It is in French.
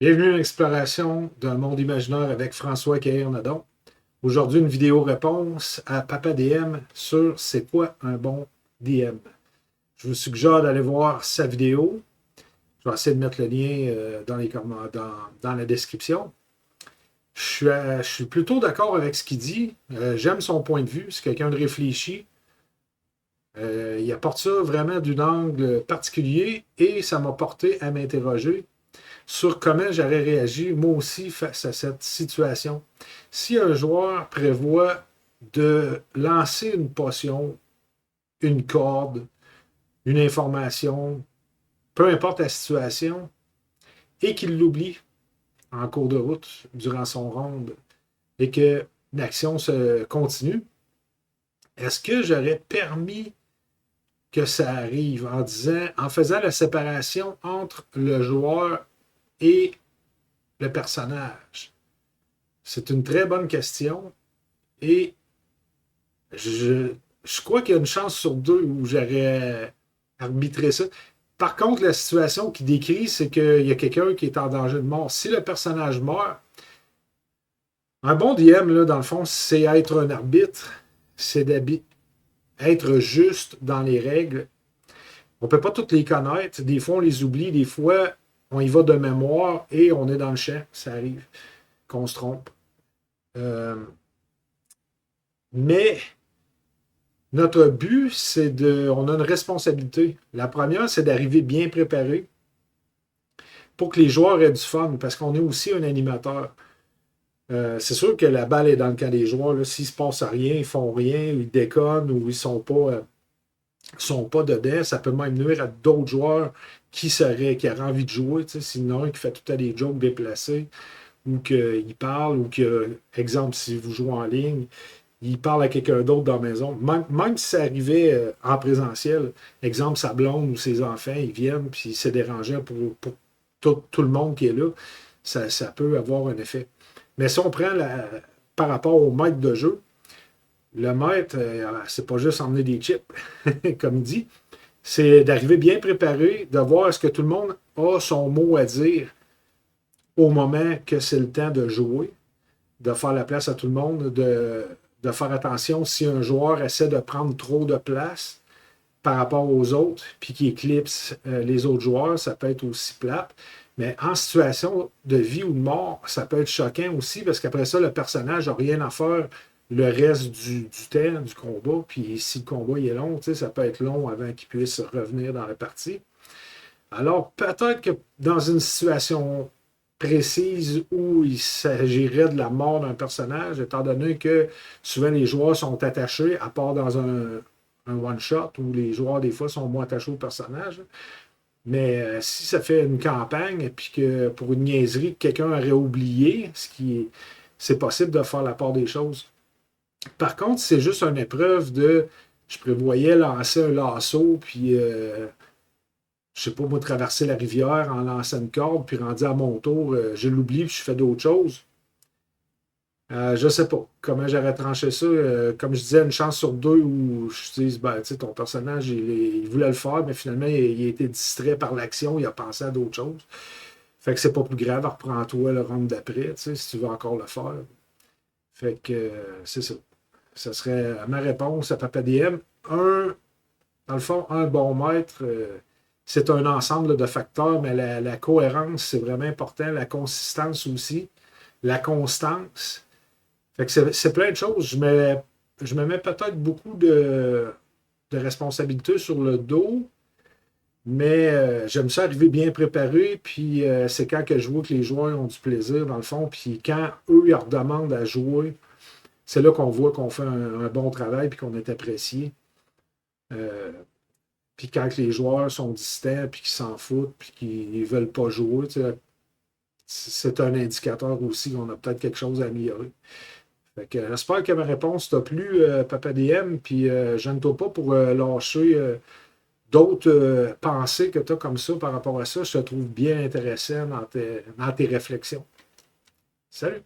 Bienvenue à l'exploration d'un monde imaginaire avec François Cahier-Nadon. Aujourd'hui, une vidéo réponse à Papa DM sur c'est quoi un bon DM. Je vous suggère d'aller voir sa vidéo. Je vais essayer de mettre le lien dans la description. Je suis plutôt d'accord avec ce qu'il dit. J'aime son point de vue. C'est quelqu'un de réfléchi. Il apporte ça vraiment d'un angle particulier et ça m'a porté à m'interroger sur comment j'aurais réagi moi aussi face à cette situation. Si un joueur prévoit de lancer une potion, une corde, une information, peu importe la situation, et qu'il l'oublie en cours de route durant son ronde et que l'action se continue, est-ce que j'aurais permis que ça arrive en faisant la séparation entre le joueur et le personnage? C'est une très bonne question et je, je crois qu'il y a une chance sur deux où j'aurais arbitré ça. Par contre, la situation qu'il décrit, c'est qu'il y a quelqu'un qui est en danger de mort. Si le personnage meurt, un bon DM, là, dans le fond, c'est être un arbitre, c'est être juste dans les règles. On ne peut pas toutes les connaître. Des fois, on les oublie. Des fois, on y va de mémoire et on est dans le champ. Ça arrive qu'on se trompe. Euh, mais notre but, c'est de. On a une responsabilité. La première, c'est d'arriver bien préparé pour que les joueurs aient du fun, parce qu'on est aussi un animateur. C'est sûr que la balle est dans le camp des joueurs. S'il ne se passe rien, ils font rien, ils déconnent ou ils sont pas dedans, ça peut même nuire à d'autres joueurs qui auraient envie de jouer. S'il y en a un qui fait tout à des jokes déplacés, ou qu'il parle, ou que, exemple, si vous jouez en ligne, il parle à quelqu'un d'autre dans la maison. Même si ça arrivait en présentiel, exemple, sa blonde ou ses enfants, ils viennent, puis c'est dérangeant pour tout le monde qui est là, ça peut avoir un effet. Mais si on prend par rapport au maître de jeu, le maître, c'est pas juste emmener des chips, comme il dit, c'est d'arriver bien préparé, de voir est-ce que tout le monde a son mot à dire au moment que c'est le temps de jouer, de faire la place à tout le monde, de faire attention si un joueur essaie de prendre trop de place par rapport aux autres, puis qui éclipse les autres joueurs, ça peut être aussi plate. Mais en situation de vie ou de mort, ça peut être choquant aussi, parce qu'après ça, le personnage n'a rien à faire le reste du temps du combat. Puis si le combat il est long, ça peut être long avant qu'il puisse revenir dans la partie. Alors, peut-être que dans une situation précise où il s'agirait de la mort d'un personnage, étant donné que souvent les joueurs sont attachés, à part dans un one-shot où les joueurs, des fois, sont moins attachés au personnage. Mais si ça fait une campagne, et puis que pour une niaiserie que quelqu'un aurait oublié, c'est possible de faire la part des choses. Par contre, c'est juste une épreuve de. Je prévoyais lancer un lasso, puis je sais pas, moi, traverser la rivière en lançant une corde, puis rendu à mon tour, je l'oublie, puis je fais d'autres choses. Je sais pas comment j'aurais tranché ça. Comme je disais, une chance sur deux où je dis, ben, tu sais, ton personnage, il voulait le faire, mais finalement, il a été distrait par l'action, il a pensé à d'autres choses. Fait que c'est pas plus grave, reprends-toi le round d'après, tu sais, si tu veux encore le faire. Fait que c'est ça. Ça serait ma réponse à Papa DM. Dans le fond, un bon maître, c'est un ensemble de facteurs, mais la cohérence, c'est vraiment important. La consistance aussi. La constance. Fait que c'est plein de choses. Je me mets peut-être beaucoup de responsabilités sur le dos, mais j'aime ça arriver bien préparé. Puis c'est quand que je vois que les joueurs ont du plaisir, dans le fond. Puis quand eux, ils redemandent à jouer, c'est là qu'on voit qu'on fait un bon travail puis qu'on est apprécié. Euh, Puis quand les joueurs sont distants, puis qu'ils s'en foutent, puis qu'ils ne veulent pas jouer, c'est un indicateur aussi qu'on a peut-être quelque chose à améliorer. Fait que, j'espère que ma réponse t'a plu, Papa DM, puis gêne-toi pas pour lâcher d'autres pensées que tu as comme ça par rapport à ça. Je te trouve bien intéressant dans tes réflexions. Salut!